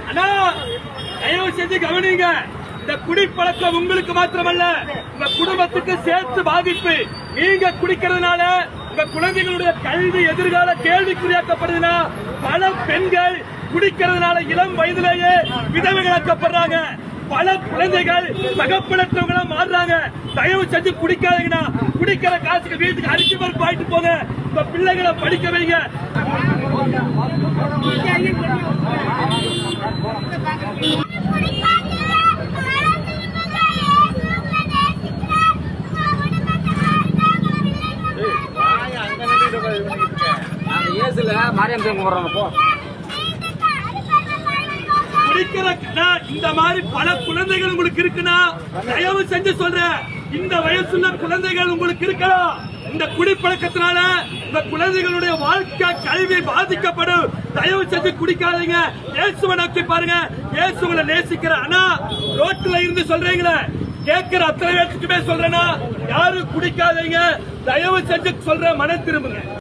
ஆனா தயவு செஞ்சு கவனிங்க, இந்த குடிப்பழக்கம் உங்களுக்கு மாத்திரமல்ல உங்க குடும்பத்துக்கு சேர்த்து பாதிப்பு. நீங்க குடிக்கிறதுனால உங்க குழந்தைகளுடைய கல்வி எதிர்கால கேள்விக்குறியாக்கப்படுதுன்னா பல பெண்கள் குடிக்கிறதுனால இளம் வயதிலேயே விதவைகளாக்கப்படுறாங்க. பல குழந்தைகள் தகப்பனற்றவங்களா மாறுறாங்க. தயவு செஞ்சு குடிக்காதீங்கன்னா குடிக்கிற காசுக்கு வீட்டுக்கு அரிசி பருப்பு ஆயிட்டு போங்க. உங்க பிள்ளைகளை படிக்க வைங்க. இந்த மாதிரி பல குழந்தைகள் உங்களுக்கு இருக்குன்னா தயவு செஞ்சு சொல்றேன், இந்த வயசுல குழந்தைகள் உங்களுக்கு இருக்கலாம். இந்த குடிப்பழக்கத்தினால இந்த குழந்தைகளுடைய வாழ்க்கை கல்வி பாதிக்கப்படும். தயவு செஞ்சு குடிக்காதீங்க. இயேசுவை நோக்கி பாருங்க. இயேசுவை நேசிக்கிற ஆனா ரோட்ல இருந்து சொல்றீங்களே, கேட்கிற அத்தனை பேருக்குமே சொல்றேன்னா யாரும் குடிக்காதீங்க. தயவு செஞ்சு சொல்ற, மனம் திரும்புங்க.